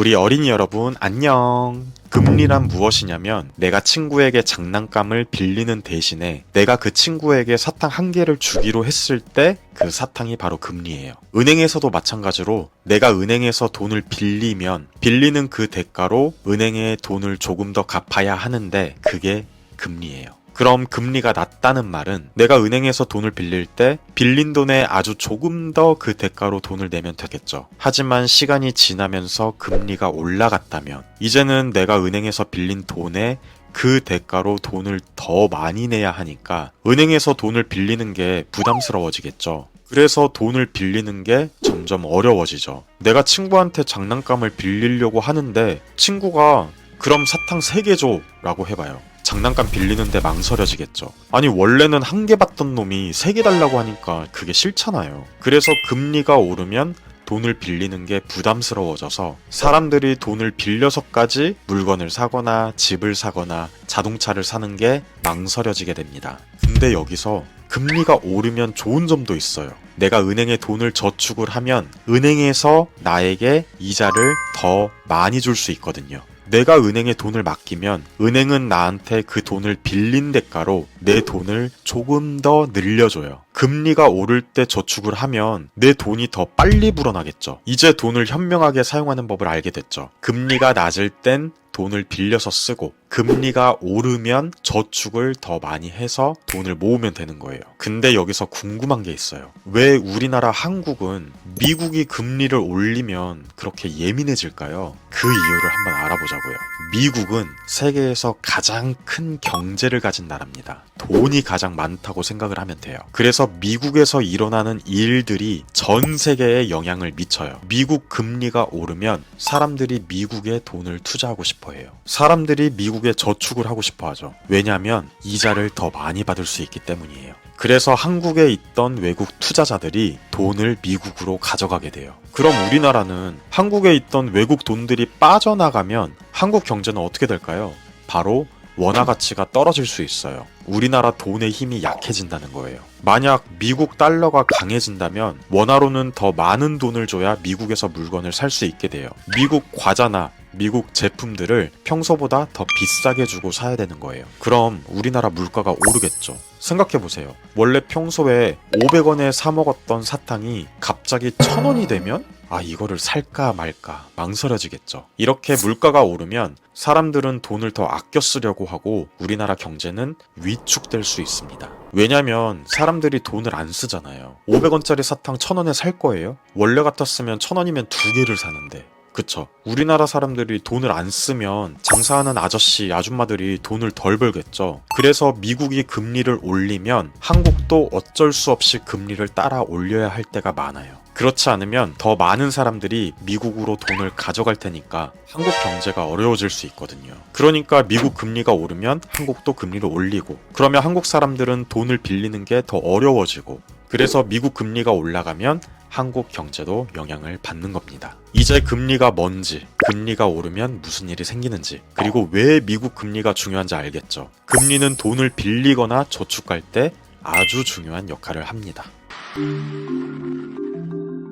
우리 어린이 여러분 안녕. 금리란 무엇이냐면 내가 친구에게 장난감을 빌리는 대신에 내가 그 친구에게 사탕 한 개를 주기로 했을 때 그 사탕이 바로 금리예요. 은행에서도 마찬가지로 내가 은행에서 돈을 빌리면 빌리는 그 대가로 은행에 돈을 조금 더 갚아야 하는데 그게 금리예요. 그럼 금리가 낮다는 말은 내가 은행에서 돈을 빌릴 때 빌린 돈에 아주 조금 더 그 대가로 돈을 내면 되겠죠. 하지만 시간이 지나면서 금리가 올라갔다면 이제는 내가 은행에서 빌린 돈에 그 대가로 돈을 더 많이 내야 하니까 은행에서 돈을 빌리는 게 부담스러워지겠죠. 그래서 돈을 빌리는 게 점점 어려워지죠. 내가 친구한테 장난감을 빌리려고 하는데 친구가 그럼 사탕 3개 줘 라고 해봐요. 장난감 빌리는데 망설여지겠죠. 아니 원래는 한 개 받던 놈이 3개 달라고 하니까 그게 싫잖아요. 그래서 금리가 오르면 돈을 빌리는 게 부담스러워져서 사람들이 돈을 빌려서까지 물건을 사거나 집을 사거나 자동차를 사는 게 망설여지게 됩니다. 근데 여기서 금리가 오르면 좋은 점도 있어요. 내가 은행에 돈을 저축을 하면 은행에서 나에게 이자를 더 많이 줄 수 있거든요. 내가 은행에 돈을 맡기면 은행은 나한테 그 돈을 빌린 대가로 내 돈을 조금 더 늘려줘요. 금리가 오를 때 저축을 하면 내 돈이 더 빨리 불어나겠죠. 이제 돈을 현명하게 사용하는 법을 알게 됐죠. 금리가 낮을 땐 돈을 빌려서 쓰고 금리가 오르면 저축을 더 많이 해서 돈을 모으면 되는 거예요. 근데 여기서 궁금한 게 있어요. 왜 우리나라 한국은 미국이 금리를 올리면 그렇게 예민해질까요? 그 이유를 한번 알아보자고요. 미국은 세계에서 가장 큰 경제를 가진 나라입니다. 돈이 가장 많다고 생각을 하면 돼요. 그래서 미국에서 일어나는 일들이 전 세계에 영향을 미쳐요. 미국 금리가 오르면 사람들이 미국에 돈을 투자하고 싶어 해요. 사람들이 미국에 저축을 하고 싶어 하죠. 왜냐하면 이자를 더 많이 받을 수 있기 때문이에요. 그래서 한국에 있던 외국 투자자들이 돈을 미국으로 가져가게 돼요. 그럼 우리나라는 한국에 있던 외국 돈들이 빠져나가면 한국 경제는 어떻게 될까요? 바로 원화 가치가 떨어질 수 있어요. 우리나라 돈의 힘이 약해진다는 거예요. 만약 미국 달러가 강해진다면 원화로는 더 많은 돈을 줘야 미국에서 물건을 살 수 있게 돼요. 미국 과자나 미국 제품들을 평소보다 더 비싸게 주고 사야 되는 거예요. 그럼 우리나라 물가가 오르겠죠. 생각해보세요. 원래 평소에 500원에 사 먹었던 사탕이 갑자기 1000원이 되면 이거를 살까 말까 망설여지겠죠. 이렇게 물가가 오르면 사람들은 돈을 더 아껴 쓰려고 하고 우리나라 경제는 위축될 수 있습니다. 왜냐면 사람들이 돈을 안 쓰잖아요. 500원짜리 사탕 1000원에 살 거예요? 원래 같았으면 1000원이면 2개를 사는데. 그쵸. 우리나라 사람들이 돈을 안 쓰면 장사하는 아저씨, 아줌마들이 돈을 덜 벌겠죠. 그래서 미국이 금리를 올리면 한국도 어쩔 수 없이 금리를 따라 올려야 할 때가 많아요. 그렇지 않으면 더 많은 사람들이 미국으로 돈을 가져갈 테니까 한국 경제가 어려워질 수 있거든요. 그러니까 미국 금리가 오르면 한국도 금리를 올리고 그러면 한국 사람들은 돈을 빌리는 게 더 어려워지고 그래서 미국 금리가 올라가면 한국 경제도 영향을 받는 겁니다. 이제 금리가 뭔지, 금리가 오르면 무슨 일이 생기는지, 그리고 왜 미국 금리가 중요한지 알겠죠? 금리는 돈을 빌리거나 저축할 때 아주 중요한 역할을 합니다.